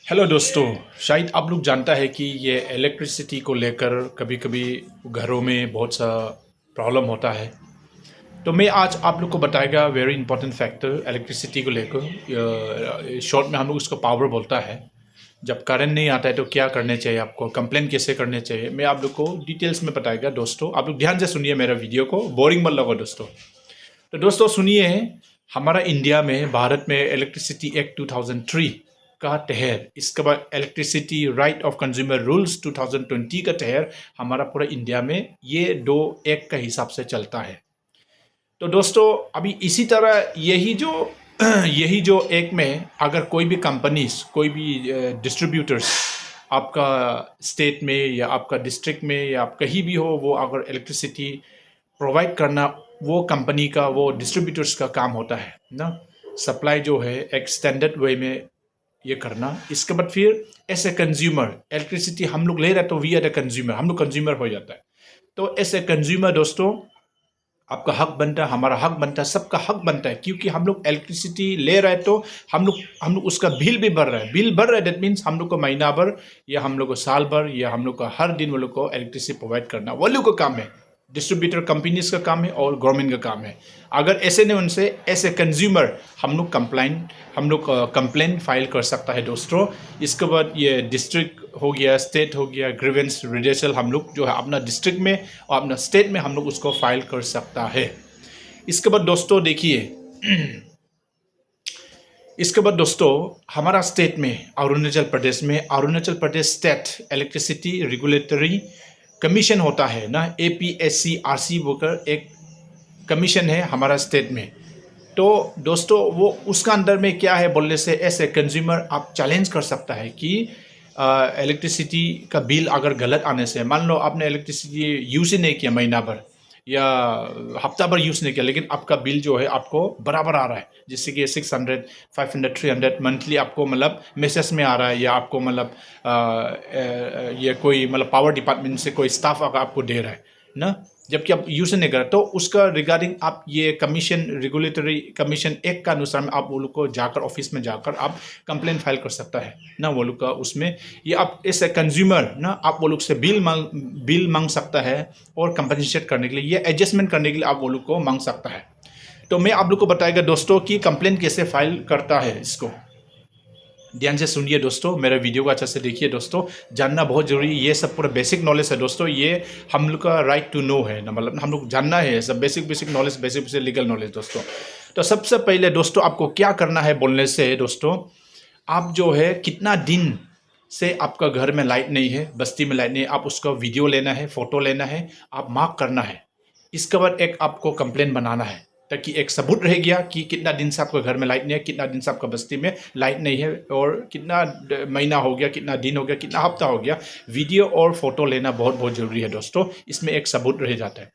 Hello दोस्तों। शायद आप लोग जानता है कि ये इलेक्ट्रिसिटी को लेकर कभी कभी घरों में बहुत सा प्रॉब्लम होता है। तो मैं आज आप लोग को बताएगा वेरी इंपॉर्टेंट फैक्टर इलेक्ट्रिसिटी को लेकर। शॉर्ट में हम लोग उसको पावर बोलता है। जब करंट नहीं आता है तो क्या करने चाहिए, आपको कंप्लेन कैसे करने चाहिए, मैं आप लोग को डिटेल्स में बताएगा। दोस्तों आप लोग ध्यान से सुनिए मेरा वीडियो को, बोरिंग मत लगा दोस्तों। तो दोस्तों सुनिए, हमारा इंडिया में भारत में इलेक्ट्रिसिटी एक्ट 2003 का तहत, इसके बाद electricity right of consumer rules 2020 का तहत हमारा पूरा इंडिया में ये दो एक्ट का हिसाब से चलता है। तो दोस्तों अभी इसी तरह यही जो एक में अगर कोई भी कंपनीज, कोई भी डिस्ट्रीब्यूटर्स आपका स्टेट में या आपका डिस्ट्रिक्ट में या आप कहीं भी हो, वो अगर इलेक्ट्रिसिटी प्रोवाइड करना वो कंपनी का, वो डिस्ट्रीब्यूटर्स का काम होता है ना। सप्लाई जो है एक स्टैंडर्ड वे में ये करना। इसके बाद फिर एज ए कंज्यूमर इलेक्ट्रिसिटी हम लोग ले रहे हैं तो वी आर द कंज्यूमर, हम लोग कंज्यूमर हो जाता है। तो एज ए कंज्यूमर दोस्तों आपका हक बनता है, हमारा हक बनता है, सबका हक बनता है, क्योंकि हम लोग इलेक्ट्रिसिटी ले रहे हैं तो हम लोग उसका बिल भी भर रहे हैं। बिल भर रहे हैं दैट मीन्स हम लोग को महीना भर या हम लोग को साल भर या हम लोग को हर दिन वो लोग को इलेक्ट्रिसिटी प्रोवाइड करना वो लोग का काम है। डिस्ट्रीब्यूटर कंपनीज का काम है और गवर्नमेंट का काम है। अगर ऐसे नहीं, उनसे ऐसे कंज्यूमर हम लोग कंप्लेन फाइल कर सकता है दोस्तों। इसके बाद ये डिस्ट्रिक्ट हो गया, स्टेट हो गया, ग्रीवेंस रिड्रेसल हम लोग जो है अपना डिस्ट्रिक्ट में और अपना स्टेट में हम लोग उसको फाइल कर सकता है। इसके बाद दोस्तों देखिए इसके बाद दोस्तों हमारा स्टेट में Arunachal Pradesh state electricity regulatory commission होता है ना, APSC-RC बोलकर एक कमीशन है हमारा स्टेट में। तो दोस्तों वो उसका अंदर में क्या है बोलने से ऐसे कंज्यूमर आप चैलेंज कर सकता है कि इलेक्ट्रिसिटी का बिल अगर गलत आने से, मान लो आपने इलेक्ट्रिसिटी यूज़ ही नहीं किया महीना भर या हफ्ता भर यूज़ नहीं किया, लेकिन आपका बिल जो है आपको बराबर आ रहा है, जैसे कि 600, 500, 300 मंथली आपको मतलब मैसेज में आ रहा है, या आपको मतलब ये कोई मतलब पावर डिपार्टमेंट से कोई स्टाफ अगर आपको दे रहा है ना, जबकि आप यूज नहीं कर, तो उसका रिगार्डिंग आप ये कमीशन, रेगुलेटरी कमीशन एक्ट का अनुसार में आप वो लोग को जाकर ऑफिस में जाकर आप कंप्लेंट फाइल कर सकता है ना वो लोग का। उसमें ये आप एज ए कंज्यूमर ना आप वो लोग से बिल मांग सकता है और कंपनसेट करने के लिए, ये एडजस्टमेंट करने के लिए आप वो लोग को मांग सकता है। तो मैं आप लोग को बताएगा दोस्तों कि कंप्लेंट कैसे फाइल करता है। इसको ध्यान से सुनिए दोस्तों, मेरा वीडियो को अच्छा से देखिए दोस्तों, जानना बहुत जरूरी है। ये सब पूरा बेसिक नॉलेज है दोस्तों, ये हम लोग का राइट टू नो है ना, मतलब हम लोग जानना है सब basic knowledge, basic legal knowledge दोस्तों। तो सबसे पहले दोस्तों आपको क्या करना है बोलने से दोस्तों, आप जो है कितना दिन से आपका घर में लाइट नहीं है, बस्ती में लाइट नहीं है, आप उसका वीडियो लेना है, फोटो लेना है, आप मार्क करना है। इसके बाद एक आपको कंप्लेन बनाना है, ताकि एक सबूत रह गया कि कितना दिन से आपका घर में लाइट नहीं है, कितना दिन से आपका बस्ती में लाइट नहीं है, और कितना महीना हो गया, कितना दिन हो गया, कितना हफ्ता हो गया। वीडियो और फोटो लेना बहुत ज़रूरी है दोस्तों, इसमें एक सबूत रह जाता है।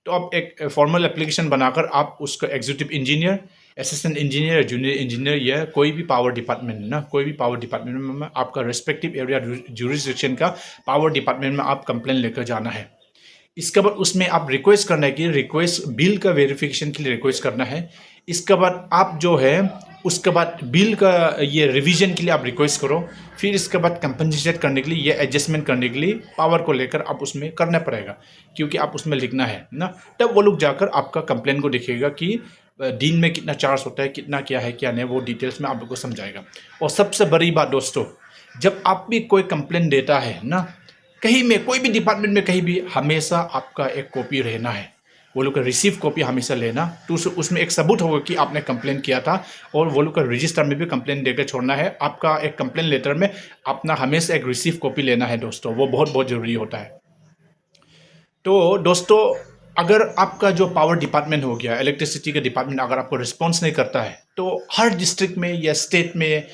तो आप एक फॉर्मल एप्लीकेशन बनाकर आप उसका executive engineer, assistant engineer, junior engineer या कोई भी पावर डिपार्टमेंट ना, कोई भी पावर डिपार्टमेंट में आपका रेस्पेक्टिव एरिया जुरिस्डिक्शन का पावर डिपार्टमेंट में आप कंप्लेन लेकर जाना है। इसके बाद उसमें आप रिक्वेस्ट करना है कि रिक्वेस्ट बिल का वेरिफिकेशन के लिए रिक्वेस्ट करना है। इसके बाद आप जो है उसके बाद बिल का ये रिवीजन के लिए आप रिक्वेस्ट करो। फिर इसके बाद कंपनसेट करने के लिए या एडजस्टमेंट करने के लिए पावर को लेकर आप उसमें करना पड़ेगा, क्योंकि आप उसमें लिखना है ना। तब वो लोग जाकर आपका कंप्लेन को देखेगा कि दिन में कितना चार्ज होता है, कितना क्या है क्या नहीं, वो डिटेल्स में आप लोग को समझाएगा। और सबसे बड़ी बात दोस्तों, जब आप भी कोई कंप्लेन देता है ना, कहीं में कोई भी डिपार्टमेंट में कहीं भी, हमेशा आपका एक कॉपी रहना है, वो लोग का रिसीव कॉपी हमेशा लेना। तो उसमें एक सबूत होगा कि आपने कंप्लेन किया था, और वो लोग का रजिस्टर में भी कंप्लेन देकर छोड़ना है। आपका एक कंप्लेन लेटर में अपना हमेशा एक रिसीव कॉपी लेना है दोस्तों, वो बहुत ज़रूरी होता है। तो दोस्तों अगर आपका जो पावर डिपार्टमेंट हो गया, इलेक्ट्रिसिटी का डिपार्टमेंट अगर आपको रिस्पॉन्स नहीं करता है, तो हर डिस्ट्रिक्ट में या स्टेट में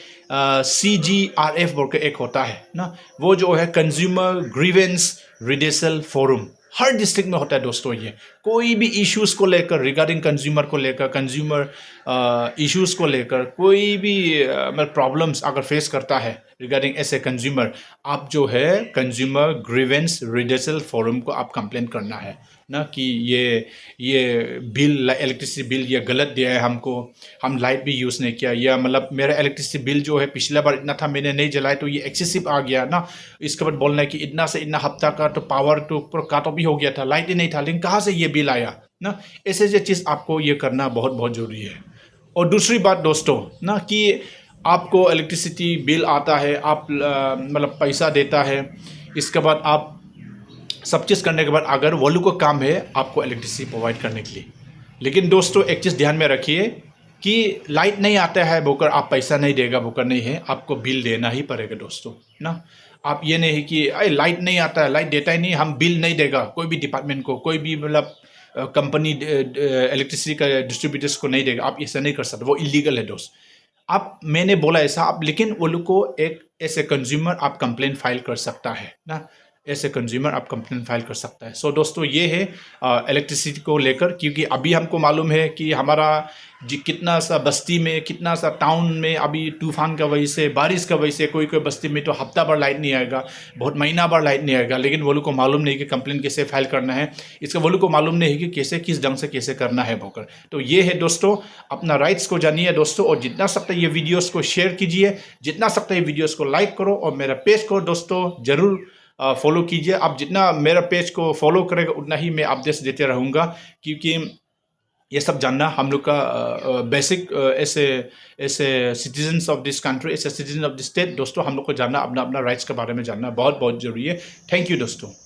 CGRF बोल के एक होता है ना, वो जो है कंज्यूमर ग्रीवेंस रिड्रेसल फोरम, हर डिस्ट्रिक्ट में होता है दोस्तों। ये कोई भी इश्यूज़ को लेकर रिगार्डिंग कंज्यूमर को लेकर, कंज्यूमर इश्यूज़ को लेकर कोई भी मतलब प्रॉब्लम्स अगर फेस करता है रिगार्डिंग ऐसे कंज्यूमर, आप जो है कंज्यूमर ग्रीवेंस रिड्रेसल फोरम को आप कंप्लेंट करना है ना, कि ये बिल, इलेक्ट्रिसिटी बिल ये गलत दिया है हमको, हम लाइट भी यूज़ नहीं किया, या मतलब मेरा इलेक्ट्रिसिटी बिल जो है पिछला बार इतना था मैंने नहीं जलाया तो ये एक्सेसिव आ गया ना। इसके बाद बोलना है कि इतना से इतना हफ्ता का तो पावर तो काट ऑफ भी हो गया था, लाइट ही नहीं था, लेकिन कहाँ से ये बिल आया ना। ऐसे जो चीज़ आपको ये करना बहुत बहुत ज़रूरी है। और दूसरी बात दोस्तों ना, कि आपको इलेक्ट्रिसिटी बिल आता है, आप मतलब पैसा देता है, इसके बाद आप सब चीज़ करने के बाद अगर वो लोग का काम है आपको इलेक्ट्रिसिटी प्रोवाइड करने के लिए, लेकिन दोस्तों एक चीज़ ध्यान में रखिए कि लाइट नहीं आता है बोकर आप पैसा नहीं देगा बोकर नहीं है, आपको बिल देना ही पड़ेगा दोस्तों ना। आप ये नहीं कि अरे लाइट नहीं आता है, लाइट देता ही नहीं, हम बिल नहीं देगा कोई भी डिपार्टमेंट को, कोई भी मतलब कंपनी इलेक्ट्रिसिटी का डिस्ट्रीब्यूटर्स को नहीं देगा, आप ऐसा नहीं कर सकते, वो इलीगल है दोस्त। आप मैंने बोला ऐसा आप, लेकिन वो लोग को एक ऐसे कंज्यूमर आप कंप्लेन फाइल कर सकता है ना, ऐसे कंज्यूमर आप कंप्लेन फाइल कर सकता है। सो दोस्तों ये है इलेक्ट्रिसिटी को लेकर, क्योंकि अभी हमको मालूम है कि हमारा जी कितना सा बस्ती में, कितना सा टाउन में अभी तूफान का वजह से, बारिश का वजह से कोई कोई बस्ती में तो हफ्ता भर लाइट नहीं आएगा, बहुत महीना भर लाइट नहीं आएगा, लेकिन वो लोग को मालूम नहीं कि कंप्लेन कैसे फाइल करना है, इसका वो लोग को मालूम नहीं है कि कैसे किस ढंग से कैसे करना है बोकर। तो ये है दोस्तों, अपना राइट्स को जानिए दोस्तों, और जितना सकता है ये वीडियोज़ को शेयर कीजिए, जितना सकता है वीडियोज़ को लाइक करो, और मेरा पेज को दोस्तों ज़रूर फॉलो कीजिए। आप जितना मेरा पेज को फॉलो करेगा उतना ही मैं अपडेट्स देते रहूँगा, क्योंकि ये सब जानना हम लोग का बेसिक ऐसे ऐसे सिटीजन्स ऑफ दिस कंट्री, ऐसे सिटीजन ऑफ दिस स्टेट दोस्तों, हम लोग को जानना अपना अपना राइट्स के बारे में जानना बहुत बहुत ज़रूरी है। थैंक यू दोस्तों।